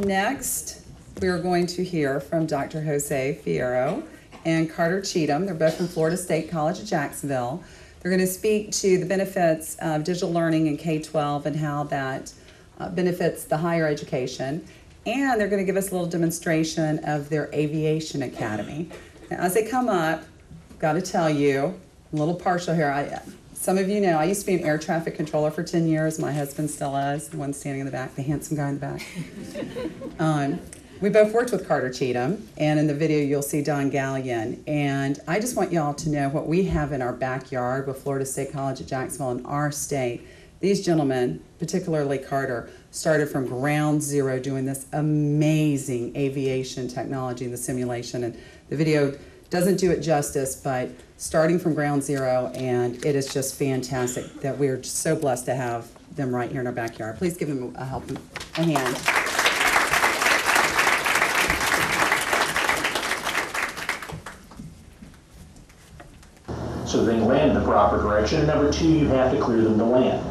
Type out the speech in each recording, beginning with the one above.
Next, we are going to hear from Dr. Jose Fierro and Carter Cheatum. They're both from Florida State College at Jacksonville. They're going to speak to the benefits of digital learning in K-12 and how that benefits the higher education. And they're going to give us a little demonstration of their Aviation Academy. Now, as they come up, I've got to tell you, I'm a little partial here. Some of you know I used to be an air traffic controller for 10 years. My husband still is, the one standing in the back, the handsome guy in the back. We both worked with Carter Cheatum, and in the video you'll see Don Gallion. And I just want y'all to know what we have in our backyard with Florida State College at Jacksonville in our state. These gentlemen, particularly Carter, started from ground zero doing this amazing aviation technology and the simulation. And the video doesn't do it justice, but starting from ground zero, and it is just fantastic that we're just so blessed to have them right here in our backyard. Please give them a hand. So they can land in the proper direction. And number two, you have to clear them to land.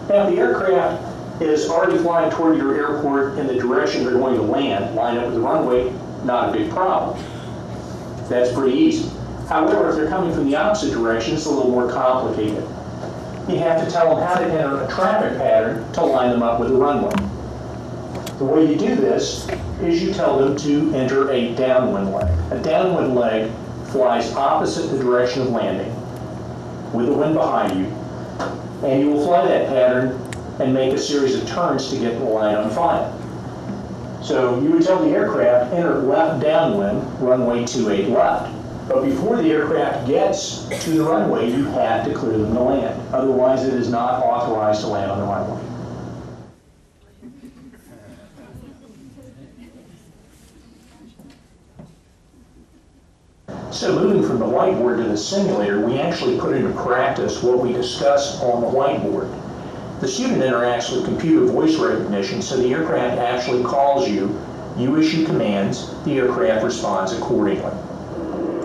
Now, if the aircraft is already flying toward your airport in the direction they're going to land, line up with the runway, not a big problem. That's pretty easy. However, if they're coming from the opposite direction, it's a little more complicated. You have to tell them how to enter a traffic pattern to line them up with the runway. The way you do this is you tell them to enter a downwind leg. A downwind leg flies opposite the direction of landing with the wind behind you, and you will fly that pattern and make a series of turns to get the line on file. So you would tell the aircraft, enter left downwind, runway 28 left. But before the aircraft gets to the runway, you have to clear them to land. Otherwise, it is not authorized to land on the runway. So moving from the whiteboard to the simulator, we actually put into practice what we discussed on the whiteboard. The student interacts with computer voice recognition, so the aircraft actually calls you, you issue commands, the aircraft responds accordingly.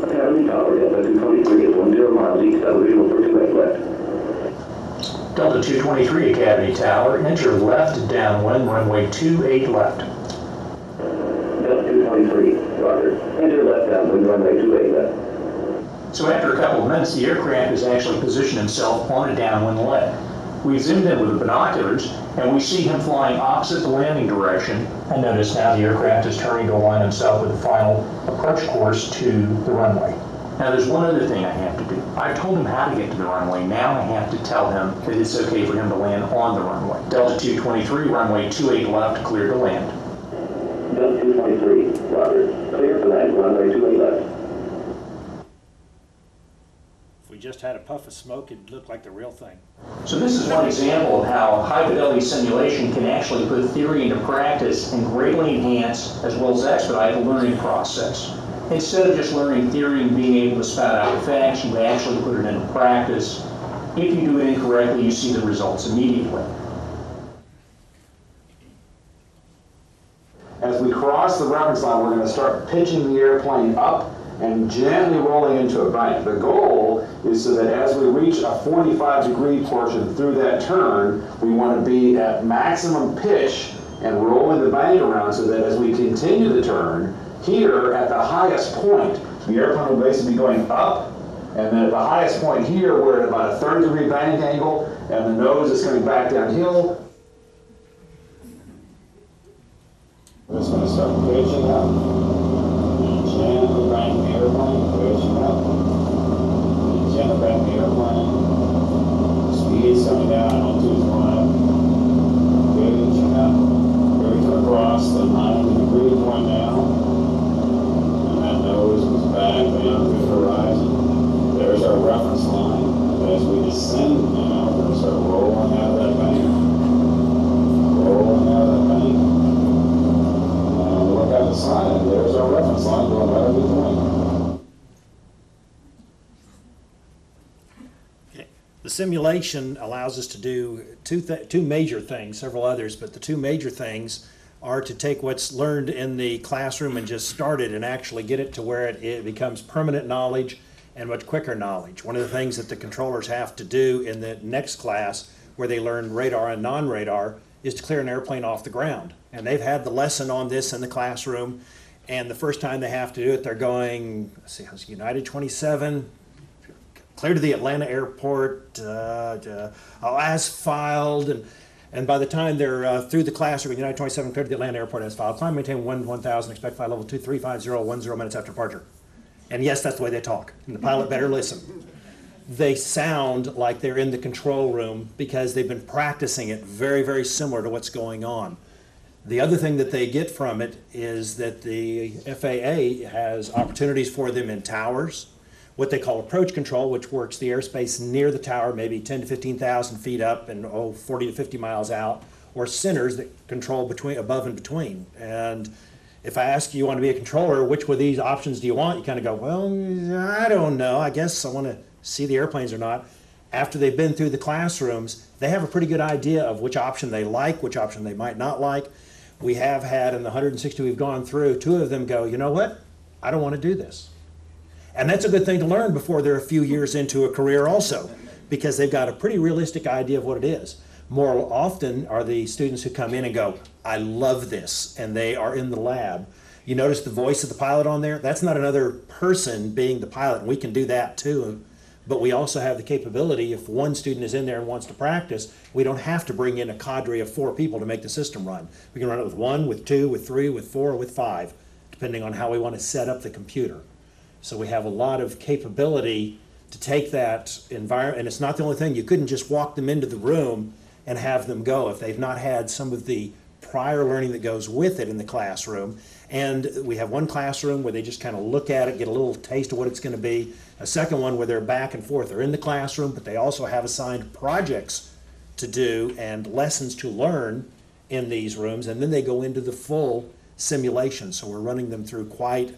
Academy Tower, Delta 223 is 10 miles east of visual for 28 left. Delta 223 Academy Tower, enter left downwind, runway 28 left. Delta 223, roger. Enter left downwind, runway 28 left. So after a couple of minutes, the aircraft has actually positioned himself on a downwind leg. We zoomed in with the binoculars, and we see him flying opposite the landing direction. And notice now the aircraft is turning to align himself with the final approach course to the runway. Now there's one other thing I have to do. I've told him how to get to the runway. Now I have to tell him that it's okay for him to land on the runway. Delta 223, runway 28 left, clear to land. Delta 223, roger. Clear to land, runway 28 left. We just had a puff of smoke, it'd look like the real thing. So this is one example of how high-fidelity simulation can actually put theory into practice and greatly enhance as well as expedite the learning process. Instead of just learning theory and being able to spout out the facts, you actually put it into practice. If you do it incorrectly, you see the results immediately. As we cross the reference line, we're going to start pitching the airplane up and gently rolling into a bank. The goal is so that as we reach a 45-degree portion through that turn, we want to be at maximum pitch and rolling the bank around so that as we continue the turn, here at the highest point, the airplane will basically be going up, and then at the highest point here, we're at about a 30-degree bank angle, and the nose is coming back downhill. We're just going to start pitching up. Gently bank the airplane, pushing up. Gently bank the airplane. Speed's coming down, altitude's going up. Pitching up. Moving across the 90-degree point now. And that nose goes back down through the horizon. There's our reference line. And as we descend now, we're going to start rolling out of that bank. Rolling out of that bank. Look out the side, and there's our reference line going right over the wing. Okay. The simulation allows us to do two major things, several others, but the two major things are to take what's learned in the classroom and just start it and actually get it to where it becomes permanent knowledge and much quicker knowledge. One of the things that the controllers have to do in the next class, where they learn radar and non-radar, is to clear an airplane off the ground. And they've had the lesson on this in the classroom, and the first time they have to do it, they're going, let's see, how's United 27, clear to the Atlanta airport, as filed, and by the time they're through the classroom, United 27 clear to the Atlanta airport as filed, climb, maintain 1,000, expect flight level 2350, 10 minutes after departure. And yes, that's the way they talk, and the pilot better listen. They sound like they're in the control room because they've been practicing it very, very similar to what's going on. The other thing that they get from it is that the FAA has opportunities for them in towers, what they call approach control, which works the airspace near the tower, maybe 10 to 15,000 feet up and 40 to 50 miles out, or centers that control between, above and between. And if I ask you, you want to be a controller, which one of these options do you want? You kind of go, well, I don't know. I guess I want to see the airplanes or not. After they've been through the classrooms, they have a pretty good idea of which option they like, which option they might not like. We have had, in the 160 we've gone through, 2 of them go, you know what? I don't want to do this. And that's a good thing to learn before they're a few years into a career also, because they've got a pretty realistic idea of what it is. More often are the students who come in and go, I love this, and they are in the lab. You notice the voice of the pilot on there? That's not another person being the pilot, and we can do that too. But we also have the capability, if one student is in there and wants to practice, we don't have to bring in a cadre of 4 people to make the system run. We can run it with 1, with 2, with 3, with 4, with 5, depending on how we want to set up the computer. So we have a lot of capability to take that environment, and it's not the only thing. You couldn't just walk them into the room and have them go if they've not had some of the prior learning that goes with it in the classroom. And we have one classroom where they just kind of look at it, get a little taste of what it's going to be. A second one where they're back and forth. They're in the classroom, but they also have assigned projects to do and lessons to learn in these rooms. And then they go into the full simulation. So we're running them through quite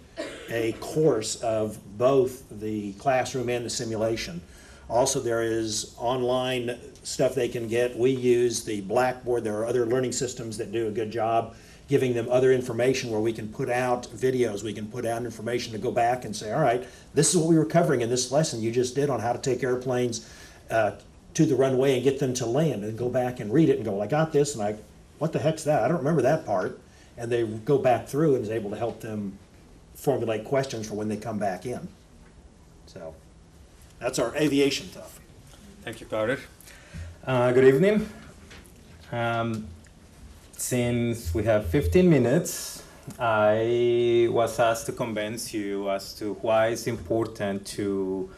a course of both the classroom and the simulation. Also, there is online stuff they can get. We use the Blackboard. There are other learning systems that do a good job giving them other information where we can put out videos, we can put out information to go back and say, all right, this is what we were covering in this lesson you just did on how to take airplanes to the runway and get them to land, and go back and read it and go, well, I got this, and what the heck's that? I don't remember that part. And they go back through and is able to help them formulate questions for when they come back in. So that's our aviation stuff. Thank you, Carter. Good evening. Since we have 15 minutes, I was asked to convince you as to why it's important to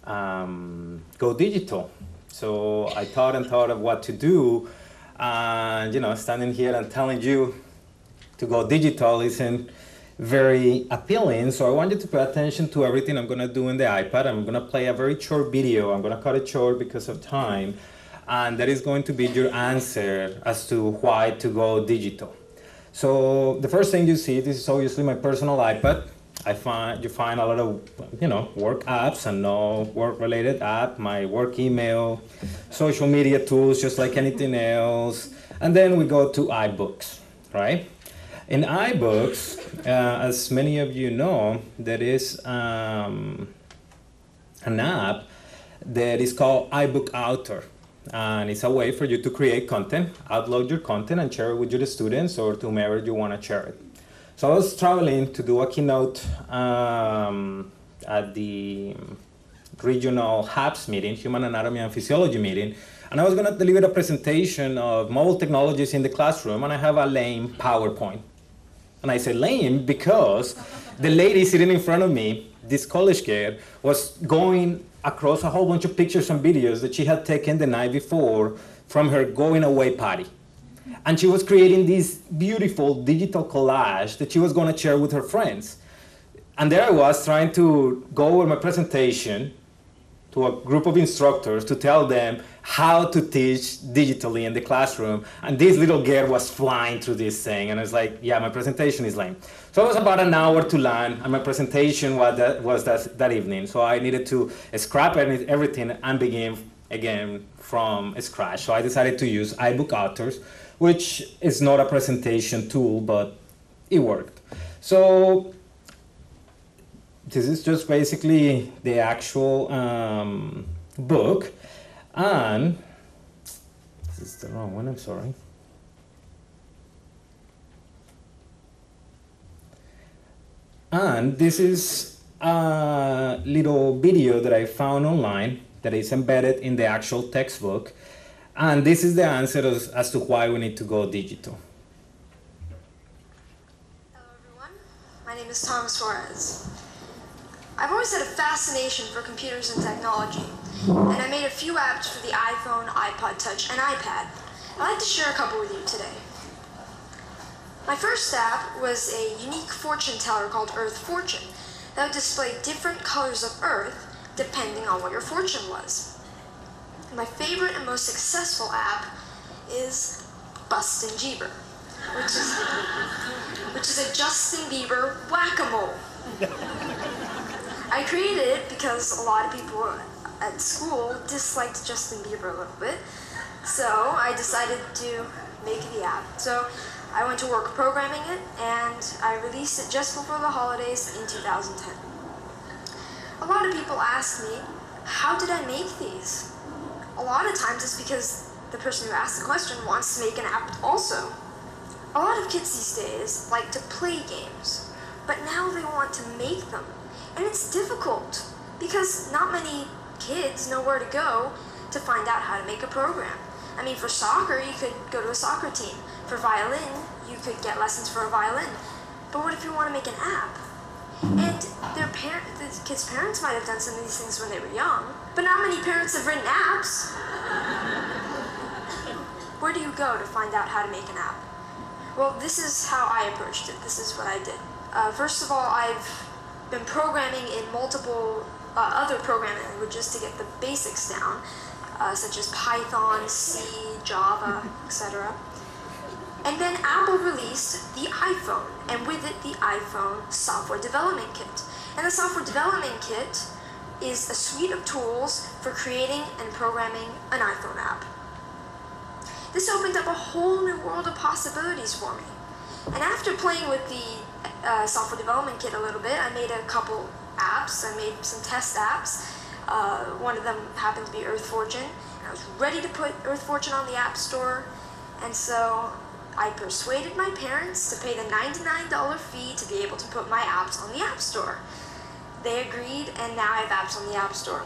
go digital. So I thought of what to do, and standing here and telling you to go digital isn't very appealing. So I want you to pay attention to everything I'm going to do in the iPad. I'm going to play a very short video. I'm going to cut it short because of time. And that is going to be your answer as to why to go digital. So the first thing you see, this is obviously my personal iPad. You find a lot of work apps and no work-related app, my work email, social media tools, just like anything else. And then we go to iBooks, right? In iBooks, as many of you know, there is an app that is called iBook Author. And it's a way for you to create content, upload your content, and share it with your students or to whomever you want to share it. So I was traveling to do a keynote at the regional HAPS meeting, Human Anatomy and Physiology meeting, and I was going to deliver a presentation of mobile technologies in the classroom, and I have a lame PowerPoint. And I say lame because the lady sitting in front of me, this college girl, was going across a whole bunch of pictures and videos that she had taken the night before from her going away party. And she was creating this beautiful digital collage that she was going to share with her friends. And there I was trying to go over my presentation to a group of instructors to tell them how to teach digitally in the classroom. And this little girl was flying through this thing. And I was like, yeah, my presentation is lame. So it was about an hour to learn, and my presentation was that evening. So I needed to scrap everything and begin again from scratch. So I decided to use iBook Authors, which is not a presentation tool, but it worked. So this is just basically the actual book. And this is the wrong one, I'm sorry. And this is a little video that I found online that is embedded in the actual textbook. And this is the answer as to why we need to go digital. Hello everyone, my name is Thomas Suarez. I've always had a fascination for computers and technology, and I made a few apps for the iPhone, iPod Touch, and iPad. I'd like to share a couple with you today. My first app was a unique fortune teller called Earth Fortune that would display different colors of Earth depending on what your fortune was. My favorite and most successful app is Bustin' Jeeber, which is a Justin Bieber whack-a-mole. I created it because a lot of people at school disliked Justin Bieber a little bit, so I decided to make the app. So I went to work programming it, and I released it just before the holidays in 2010. A lot of people ask me, how did I make these? A lot of times it's because the person who asked the question wants to make an app also. A lot of kids these days like to play games, but now they want to make them. And it's difficult because not many kids know where to go to find out how to make a program. I mean, for soccer, you could go to a soccer team. For violin, you could get lessons for a violin. But what if you want to make an app? And the kids' parents might have done some of these things when they were young, but not many parents have written apps. Where do you go to find out how to make an app? Well, this is how I approached it. This is what I did. First of all, I've been programming in multiple other programming languages to get the basics down, such as Python, C, Java, etc. And then Apple released the iPhone, and with it the iPhone Software Development Kit. And the Software Development Kit is a suite of tools for creating and programming an iPhone app. This opened up a whole new world of possibilities for me. And after playing with the Software Development Kit a little bit, I made a couple apps. I made some test apps. One of them happened to be Earth Fortune. And I was ready to put Earth Fortune on the App Store. And so I persuaded my parents to pay the $99 fee to be able to put my apps on the App Store. They agreed, and now I have apps on the App Store.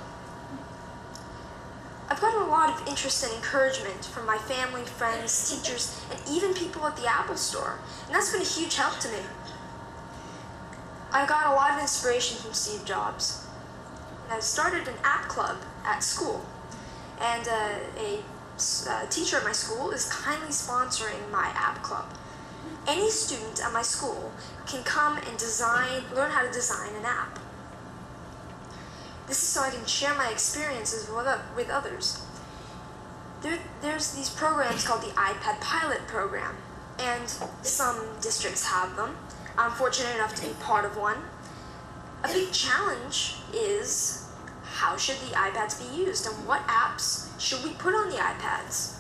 I've gotten a lot of interest and encouragement from my family, friends, teachers, and even people at the Apple Store. And that's been a huge help to me. I got a lot of inspiration from Steve Jobs. And I started an app club at school. And a teacher at my school is kindly sponsoring my app club. Any student at my school can come and learn how to design an app. This is so I can share my experiences with others. There's these programs called the iPad Pilot Program, and some districts have them. I'm fortunate enough to be part of one. A big challenge is, how should the iPads be used, and what apps should we put on the iPads?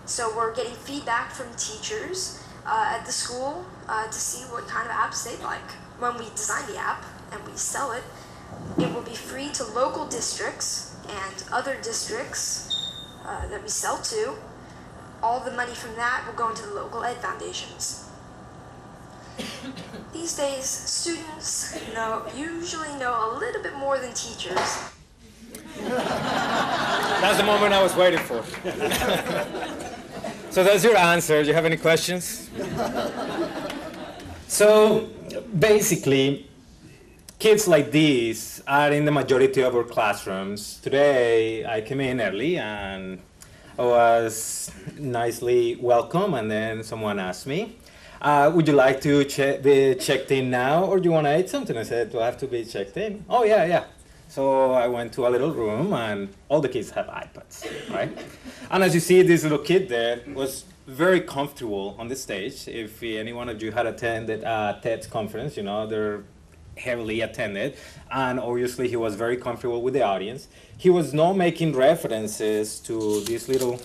So we're getting feedback from teachers at the school to see what kind of apps they'd like. When we design the app and we sell it, it will be free to local districts and other districts that we sell to. All the money from that will go into the local ed foundations. These days, students usually know a little bit more than teachers. That's the moment I was waiting for. So that's your answer. Do you have any questions? So basically, kids like these are in the majority of our classrooms. Today, I came in early and I was nicely welcomed, and then someone asked me, would you like to be checked in now, or do you want to eat something? I said, do I have to be checked in? Oh, yeah. So I went to a little room, and all the kids have iPads, right? And as you see, this little kid there was very comfortable on the stage. If any one of you had attended a TED conference, they're heavily attended, and obviously he was very comfortable with the audience. He was not making references to this little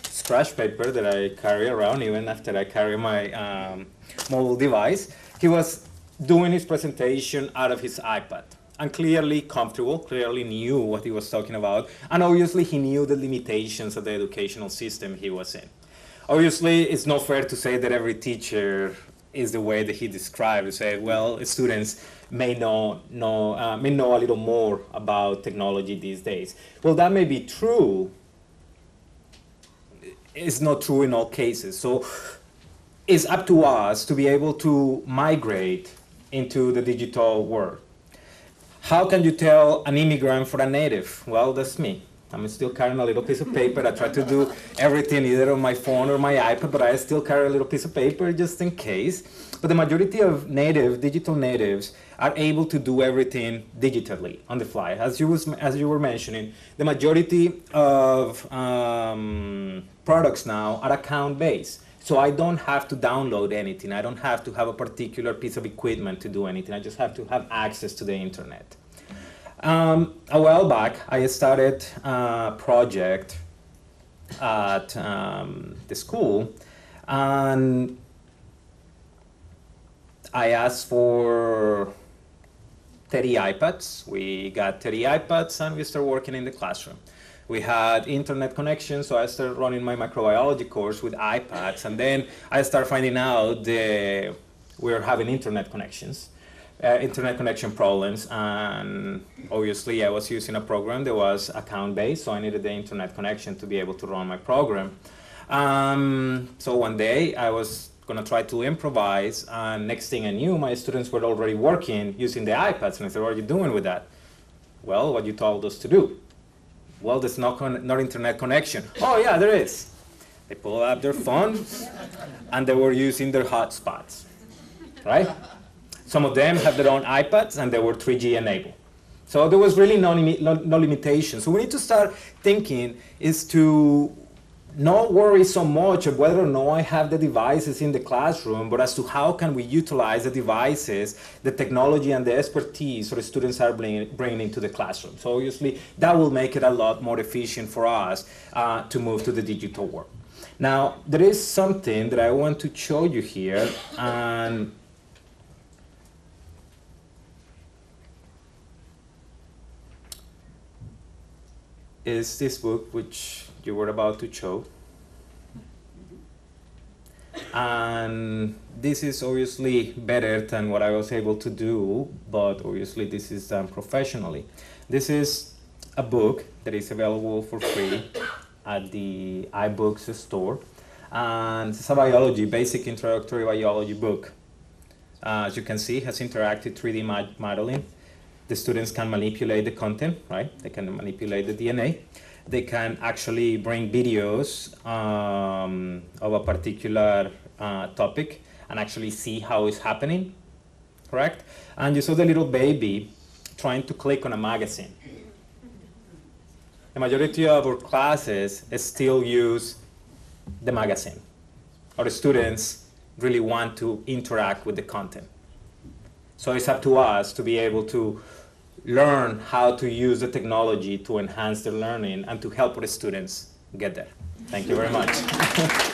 scratch paper that I carry around even after I carry my mobile device. He was doing his presentation out of his iPad, and clearly comfortable, clearly knew what he was talking about, and obviously he knew the limitations of the educational system he was in. Obviously, it's not fair to say that every teacher is the way that he described. He said, well, students may know a little more about technology these days. Well, that may be true. It's not true in all cases. So it's up to us to be able to migrate into the digital world. How can you tell an immigrant from a native? Well, that's me. I'm still carrying a little piece of paper. I try to do everything either on my phone or my iPad, but I still carry a little piece of paper just in case. But the majority of digital natives are able to do everything digitally on the fly. As you were mentioning, the majority of products now are account-based. So I don't have to download anything. I don't have to have a particular piece of equipment to do anything. I just have to have access to the internet. A while back, I started a project at the school, and I asked for 30 iPads. We got 30 iPads, and we started working in the classroom. We had internet connection, so I started running my microbiology course with iPads, and then I started finding out we were having internet connection problems, and obviously I was using a program that was account-based, so I needed the internet connection to be able to run my program. So one day I was going to try to improvise, and next thing I knew, my students were already working using the iPads, and I said, what are you doing with that? Well, what you told us to do. Well, there's not internet connection. Oh yeah, there is. They pulled up their phone, and they were using their hotspots, right? Some of them have their own iPads, and they were 3G enabled. So there was really no limitation. So we need to start thinking is to not worry so much of whether or not I have the devices in the classroom, but as to how can we utilize the devices, the technology and the expertise that the students are bringing into the classroom. So obviously that will make it a lot more efficient for us to move to the digital world. Now, there is something that I want to show you here, and is this book which you were about to show. And this is obviously better than what I was able to do, but obviously this is done professionally. This is a book that is available for free at the iBooks store. And it's a basic introductory biology book. As you can see, it has interactive 3D modeling. The students can manipulate the content, right? They can manipulate the DNA. They can actually bring videos of a particular topic and actually see how it's happening, correct? And you saw the little baby trying to click on a magazine. The majority of our classes still use the magazine. Our students really want to interact with the content. So it's up to us to be able to learn how to use the technology to enhance their learning and to help our students get there. Thank you very much.